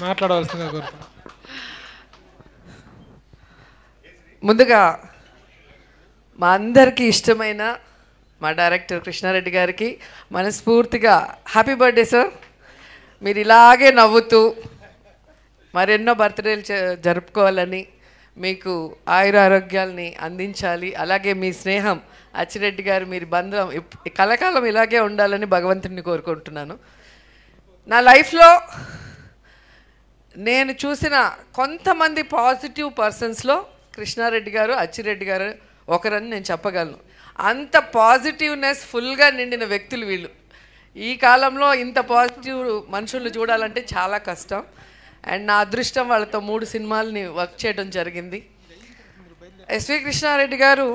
మాట్లాడవలసిందిగా కోరుతున్నాను. ముందుగా మా అందరికీ ఇష్టమైన మా డైరెక్టర్ కృష్ణారెడ్డి గారికి మనస్ఫూర్తిగా హ్యాపీ బర్త్డే సార్. మీరు ఇలాగే నవ్వుతూ మరెన్నో బర్త్డేలు జరుపుకోవాలని, మీకు ఆయురారోగ్యాల్ని అందించాలి. అలాగే మీ స్నేహం అచ్చిరెడ్డి గారు, మీరు బంధం కలకాలం ఇలాగే ఉండాలని భగవంతుడిని కోరుకుంటున్నాను. నా లైఫ్లో నేను చూసిన కొంతమంది పాజిటివ్ పర్సన్స్లో కృష్ణారెడ్డి గారు, అచ్చిరెడ్డి గారు ఒకరని నేను చెప్పగలను. అంత పాజిటివ్నెస్ ఫుల్గా నిండిన వ్యక్తులు వీళ్ళు. ఈ కాలంలో ఇంత పాజిటివ్ మనుషుల్ని చూడాలంటే చాలా కష్టం. అండ్ నా అదృష్టం వాళ్ళతో 3 సినిమాలని వర్క్ చేయడం జరిగింది. ఎస్వి కృష్ణారెడ్డి గారు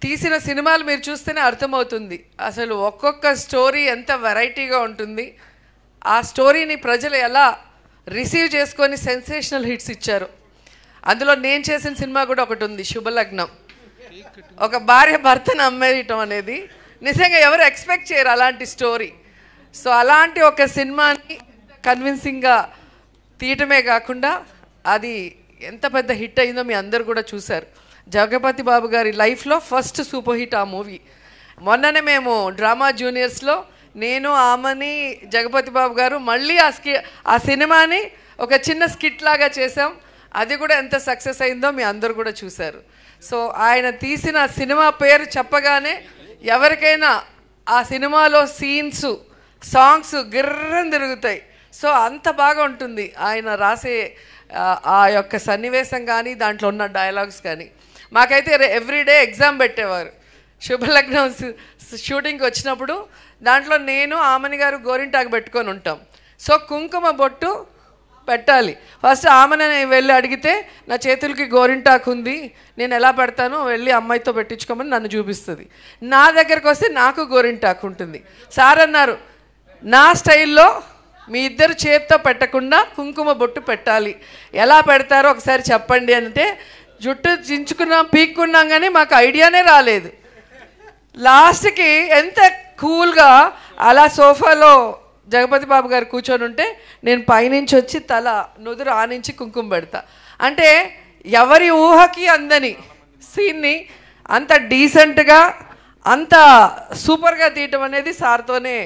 తీసిన సినిమాలు మీరు చూస్తేనే అర్థమవుతుంది అసలు ఒక్కొక్క స్టోరీ ఎంత వెరైటీగా ఉంటుంది. ఆ స్టోరీని ప్రజలు ఎలా రిసీవ్ చేసుకొని సెన్సేషనల్ హిట్స్ ఇచ్చారు. అందులో నేను చేసిన సినిమా కూడా ఒకటి ఉంది, శుభలగ్నం. ఒక భార్య భర్తను అమ్మేయటం అనేది నిజంగా ఎవరు ఎక్స్పెక్ట్ చేయరు అలాంటి స్టోరీ. సో అలాంటి ఒక సినిమాని కన్విన్సింగ్గా తీయటమే కాకుండా అది ఎంత పెద్ద హిట్ అయిందో మీ అందరు కూడా చూశారు. జగపతి బాబు గారి లైఫ్లో ఫస్ట్ సూపర్ హిట్ ఆ మూవీ. మొన్ననే మేము డ్రామా జూనియర్స్లో నేను, ఆమని, జగపతి బాబు గారు మళ్ళీ ఆ సినిమాని ఒక చిన్న స్కిట్ లాగా చేసాం. అది కూడా ఎంత సక్సెస్ అయిందో మీ అందరు కూడా చూశారు. సో ఆయన తీసిన సినిమా పేరు చెప్పగానే ఎవరికైనా ఆ సినిమాలో సీన్స్, సాంగ్స్ గిర్రని తిరుగుతాయి. సో అంత బాగా ఉంటుంది ఆయన రాసే ఆ యొక్క సన్నివేశం కానీ, దాంట్లో ఉన్న డైలాగ్స్ కానీ. మాకైతే ఎవ్రీడే ఎగ్జామ్ పెట్టేవారు. శుభలగ్నం షూటింగ్కి వచ్చినప్పుడు దాంట్లో నేను, ఆమని గారు గోరింటాకు పెట్టుకొని ఉంటాం. సో కుంకుమ బొట్టు పెట్టాలి. ఫస్ట్ ఆమెను వెళ్ళి అడిగితే నా చేతులకి గోరింటాకు ఉంది, నేను ఎలా పెడతానో వెళ్ళి అమ్మాయితో పెట్టించుకోమని నన్ను చూపిస్తుంది. నా దగ్గరకు వస్తే నాకు గోరింటాకు ఉంటుంది. సార్ అన్నారు, నా స్టైల్లో మీ ఇద్దరు చేతితో పెట్టకుండా కుంకుమ బొట్టు పెట్టాలి, ఎలా పెడతారో ఒకసారి చెప్పండి అంటే జుట్టు చించుకున్నాం, పీక్కున్నాం, కానీ మాకు ఐడియానే రాలేదు. లాస్ట్కి ఎంత కూల్గా అలా సోఫాలో జగపతి బాబు గారు కూర్చొని ఉంటే నేను పైనుంచి వచ్చి తల నుదురు ఆనించి కుంకుమ పెడతా. అంటే ఎవరి ఊహకి అందని సీన్ని అంత డీసెంట్గా, అంత సూపర్గా తీయటం అనేది సార్తోనే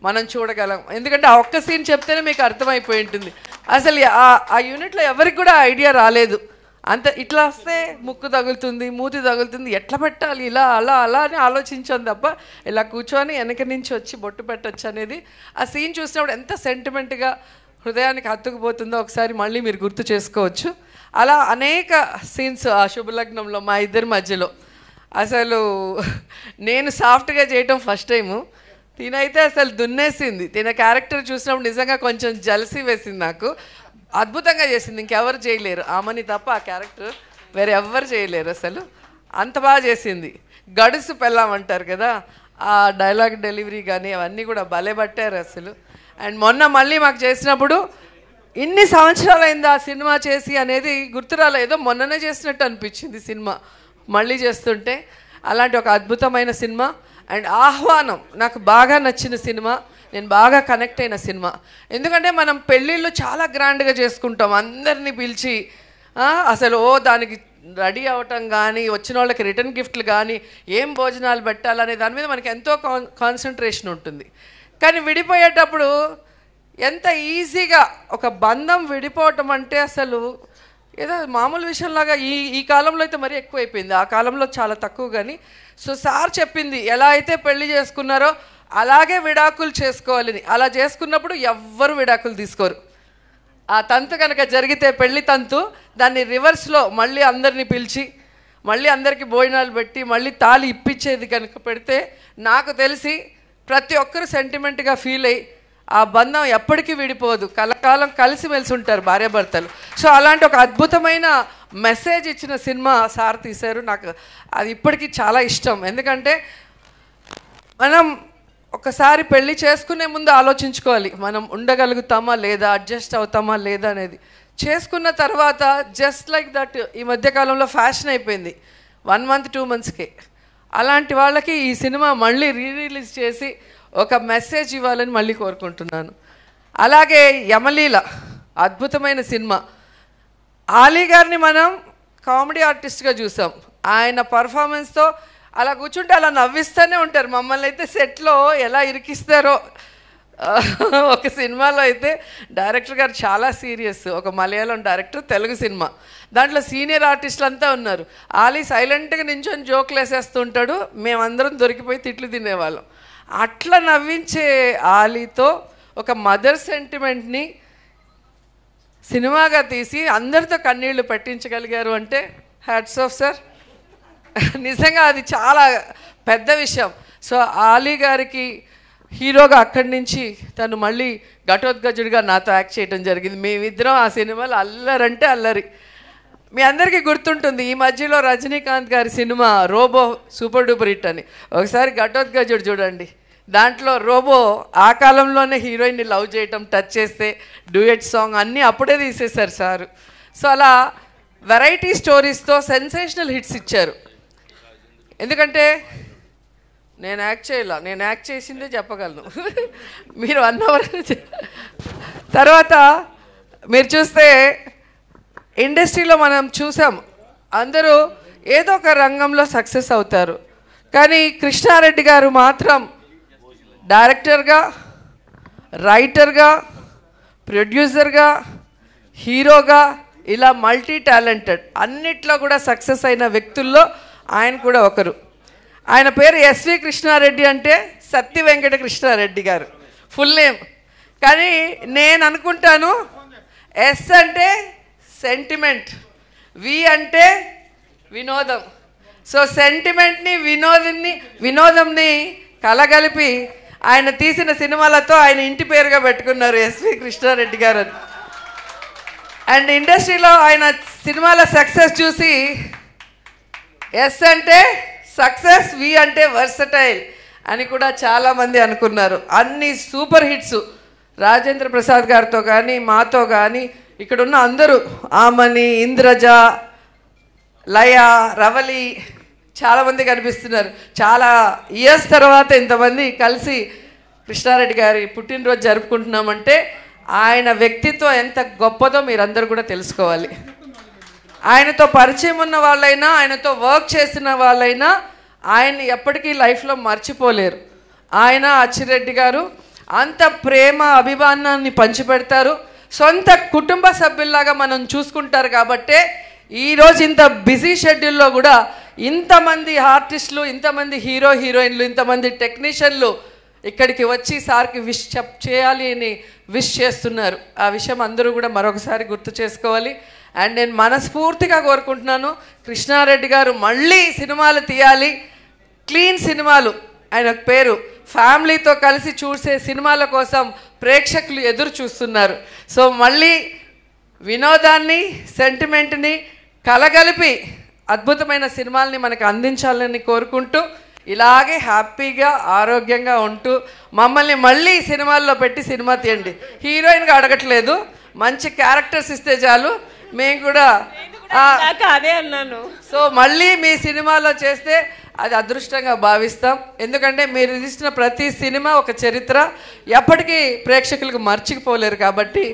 మనం చూడగలం. ఎందుకంటే ఆ ఒక్క సీన్ చెప్తేనే మీకు అర్థమైపోయి ఉంటుంది. అసలు ఆ యూనిట్లో ఎవరికి కూడా ఐడియా రాలేదు. అంత ఇట్లా వస్తే ముక్కు తగులుతుంది, మూతి తగులుతుంది, ఎట్లా పెట్టాలి, ఇలా అలా అలా అని ఆలోచించాం తప్ప ఇలా కూర్చొని వెనక నుంచి వచ్చి బొట్టు పెట్టచ్చు అనేది ఆ సీన్ చూసినప్పుడు ఎంత సెంటిమెంట్గా హృదయానికి హత్తుకుపోతుందో ఒకసారి మళ్ళీ మీరు గుర్తు చేసుకోవచ్చు. అలా అనేక సీన్స్ ఆ శుభలగ్నంలో మా ఇద్దరి మధ్యలో. అసలు నేను సాఫ్ట్గా చేయటం ఫస్ట్ టైము, తినైతే అసలు దున్నేసింది. తిన క్యారెక్టర్ చూసినప్పుడు నిజంగా కొంచెం జలసీ వేసింది నాకు. అద్భుతంగా చేసింది, ఇంకెవరు చేయలేరు, ఆమెని తప్ప ఆ క్యారెక్టర్ వేరే ఎవ్వరు చేయలేరు. అసలు అంత బాగా చేసింది. గడుసు పెళ్ళాం అంటారు కదా, ఆ డైలాగ్ డెలివరీ కానీ అవన్నీ కూడా భలే పట్టారు అసలు. అండ్ మొన్న మళ్ళీ మాకు చేసినప్పుడు ఇన్ని సంవత్సరాలు అయింది ఆ సినిమా చేసి అనేది గుర్తురాలో, ఏదో మొన్ననే చేసినట్టు అనిపించింది సినిమా మళ్ళీ చేస్తుంటే. అలాంటి ఒక అద్భుతమైన సినిమా. అండ్ ఆహ్వానం నాకు బాగా నచ్చిన సినిమా, నేను బాగా కనెక్ట్ అయిన సినిమా. ఎందుకంటే మనం పెళ్ళిళ్ళు చాలా గ్రాండ్గా చేసుకుంటాం, అందరినీ పిలిచి అసలు దానికి రెడీ అవ్వటం కానీ, వచ్చిన వాళ్ళకి రిటర్న్ గిఫ్ట్లు కానీ, ఏం భోజనాలు పెట్టాలనే దాని మీద మనకి ఎంతో కాన్సన్ట్రేషన్ ఉంటుంది. కానీ విడిపోయేటప్పుడు ఎంత ఈజీగా ఒక బంధం విడిపోవటం అంటే అసలు ఏదో మామూలు విషయంలాగా ఈ కాలంలో అయితే మరీ ఎక్కువైపోయింది, ఆ కాలంలో చాలా తక్కువ. కానీ సో సార్ చెప్పింది ఎలా అయితే పెళ్లి చేసుకున్నారో అలాగే విడాకులు చేసుకోవాలని. అలా చేసుకున్నప్పుడు ఎవ్వరు విడాకులు తీసుకోరు. ఆ తంతు కనుక జరిగితే పెళ్లి తంతు, దాన్ని రివర్స్లో మళ్ళీ అందరినీ పిలిచి మళ్ళీ అందరికీ భోజనాలు పెట్టి మళ్ళీ తాళి ఇప్పించేది కనుక పెడితే నాకు తెలిసి ప్రతి ఒక్కరు సెంటిమెంట్గా ఫీల్ అయ్యి ఆ బంధం ఎప్పటికీ విడిపోదు, కలకాలం కలిసి మెలిసి ఉంటారు భార్యాభర్తలు. సో అలాంటి ఒక అద్భుతమైన మెసేజ్ ఇచ్చిన సినిమా సార్ తీశారు. నాకు అది ఇప్పటికీ చాలా ఇష్టం. ఎందుకంటే మనం ఒకసారి పెళ్ళి చేసుకునే ముందు ఆలోచించుకోవాలి, మనం ఉండగలుగుతామా లేదా, అడ్జస్ట్ అవుతామా లేదా అనేది. చేసుకున్న తర్వాత జస్ట్ లైక్ దట్ ఈ మధ్యకాలంలో ఫ్యాషన్ అయిపోయింది 1 month 2 monthsకే. అలాంటి వాళ్ళకి ఈ సినిమా మళ్ళీ రిలీజ్ చేసి ఒక మెసేజ్ ఇవ్వాలని మళ్ళీ కోరుకుంటున్నాను. అలాగే యమలీల అద్భుతమైన సినిమా. ఆలీ గారిని మనం కామెడీ ఆర్టిస్ట్గా చూసాం. ఆయన పర్ఫార్మెన్స్తో అలా కూర్చుంటే అలా నవ్విస్తూనే ఉంటారు మమ్మల్ని. అయితే సెట్లో ఎలా ఇరికిస్తారో. ఒక సినిమాలో అయితే డైరెక్టర్ గారు చాలా సీరియస్, ఒక మలయాళం డైరెక్టర్, తెలుగు సినిమా. దాంట్లో సీనియర్ ఆర్టిస్టులు అంతా ఉన్నారు. ఆలీ సైలెంట్గా నించొని జోకులు వేసేస్తుంటాడు, మేమందరం దొరికిపోయి తిట్లు తినేవాళ్ళం. అట్లా నవ్వించే ఆలీతో ఒక మదర్ సెంటిమెంట్ని సినిమాగా తీసి అందరితో కన్నీళ్లు పెట్టించగలిగారు అంటే హ్యాట్స్ ఆఫ్ సార్. నిజంగా అది చాలా పెద్ద విషయం. సో ఆలీ గారికి హీరోగా అక్కడి నుంచి తను మళ్ళీ ఘటోత్కచుడిగా నాతో యాక్ట్ చేయడం జరిగింది. మేమిద్దరం ఆ సినిమాలో అల్లరంటే అల్లరి. మీ అందరికీ గుర్తుంటుంది, ఈ మధ్యలో రజనీకాంత్ గారి cinema Robo super duper hit అని. ఒకసారి ఘటోత్కచుడు చూడండి, దాంట్లో రోబో ఆ కాలంలోనే హీరోయిన్ని లవ్ చేయటం, టచ్ చేస్తే డ్యూయట్ సాంగ్ అన్నీ అప్పుడే తీసేశారు సారు. సో అలా వెరైటీ స్టోరీస్తో సెన్సేషనల్ హిట్స్ ఇచ్చారు. ఎందుకంటే నేను యాక్ట్ చేయాల, నేను యాక్ట్ చేసిందే చెప్పగలను. మీరు 1 అవర్ తర్వాత మీరు చూస్తే ఇండస్ట్రీలో మనం చూసాం, అందరూ ఏదో ఒక రంగంలో సక్సెస్ అవుతారు. కానీ కృష్ణారెడ్డి గారు మాత్రం డైరెక్టర్గా, రైటర్గా, ప్రొడ్యూసర్గా, హీరోగా ఇలా మల్టీ టాలెంటెడ్ అన్నిట్లో కూడా సక్సెస్ అయిన వ్యక్తుల్లో ఆయన కూడా ఒకరు. ఆయన పేరు ఎస్వి కృష్ణారెడ్డి, అంటే సత్య వెంకట కృష్ణారెడ్డి గారు ఫుల్ నేమ్. కానీ నేను అనుకుంటాను ఎస్ అంటే సెంటిమెంట్, వి అంటే వినోదం. సో సెంటిమెంట్ని వినోదంని కలగలిపి ఆయన తీసిన సినిమాలతో ఆయన ఇంటి పేరుగా పెట్టుకున్నారు ఎస్వి కృష్ణారెడ్డి గారు. అండ్ ఇండస్ట్రీలో ఆయన సినిమాల సక్సెస్ చూసి ఎస్ అంటే సక్సెస్, వి అంటే వర్సటైల్ అని కూడా చాలామంది అనుకున్నారు. అన్ని సూపర్ హిట్స్ రాజేంద్ర ప్రసాద్ గారితో కానీ మాతో కానీ ఇక్కడున్న అందరూ, ఆమని, ఇంద్రజ, లయ, రవలి చాలామంది కనిపిస్తున్నారు. చాలా ఇయర్స్ తర్వాత ఇంతమంది కలిసి కృష్ణారెడ్డి గారి పుట్టినరోజు జరుపుకుంటున్నామంటే ఆయన వ్యక్తిత్వం ఎంత గొప్పదో మీరందరూ కూడా తెలుసుకోవాలి. ఆయనతో పరిచయం ఉన్న వాళ్ళైనా, ఆయనతో వర్క్ చేసిన వాళ్ళైనా ఆయన్ని ఎప్పటికీ లైఫ్లో మర్చిపోలేరు. ఆయన అచ్చిరెడ్డి గారు అంత ప్రేమ అభిమానాన్ని పంచిపెడతారు. సొంత కుటుంబ సభ్యుల్లాగా మనం చూసుకుంటారు. కాబట్టే ఈరోజు ఇంత బిజీ షెడ్యూల్లో కూడా ఇంతమంది ఆర్టిస్టులు, ఇంతమంది హీరో హీరోయిన్లు, ఇంతమంది టెక్నీషియన్లు ఇక్కడికి వచ్చి సార్కి విష్ చేయాలి అని విష్ చేస్తున్నారు. ఆ విషయం అందరూ కూడా మరొకసారి గుర్తు చేసుకోవాలి. అండ్ నేను మనస్ఫూర్తిగా కోరుకుంటున్నాను, కృష్ణారెడ్డి గారు మళ్ళీ సినిమాలు తీయాలి, క్లీన్ సినిమాలు. ఆయన పేరు ఫ్యామిలీతో కలిసి చూసే సినిమాల కోసం ప్రేక్షకులు ఎదురు చూస్తున్నారు. సో మళ్ళీ వినోదాన్ని, సెంటిమెంట్ని కలగలిపి అద్భుతమైన సినిమాల్ని మనకు అందించాలని కోరుకుంటూ, ఇలాగే హ్యాపీగా ఆరోగ్యంగా ఉంటూ మమ్మల్ని మళ్ళీ సినిమాల్లో పెట్టి సినిమా తీయండి. హీరోయిన్గా అడగట్లేదు, మంచి క్యారెక్టర్స్ ఇస్తే చాలు, మేము కూడా అదే అన్నాను. సో మళ్ళీ మీ సినిమాలో చేస్తే అది అదృష్టంగా భావిస్తాం. ఎందుకంటే మీరు తీసిన ప్రతి సినిమా ఒక చరిత్ర, ఎప్పటికీ ప్రేక్షకులకు మర్చిపోలేరు. కాబట్టి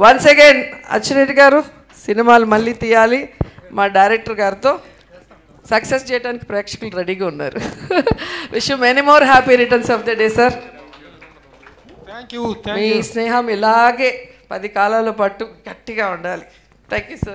వన్స్ అగైన్ అచ్చిరెడ్డి గారు సినిమాలు మళ్ళీ తీయాలి, మా డైరెక్టర్ గారితో సక్సెస్ చేయడానికి ప్రేక్షకులు రెడీగా ఉన్నారు. Wish you many more happy returns of the day sir. మీ స్నేహం ఇలాగే 10 కాలాల పాటు గట్టిగా ఉండాలి. Thank you sir.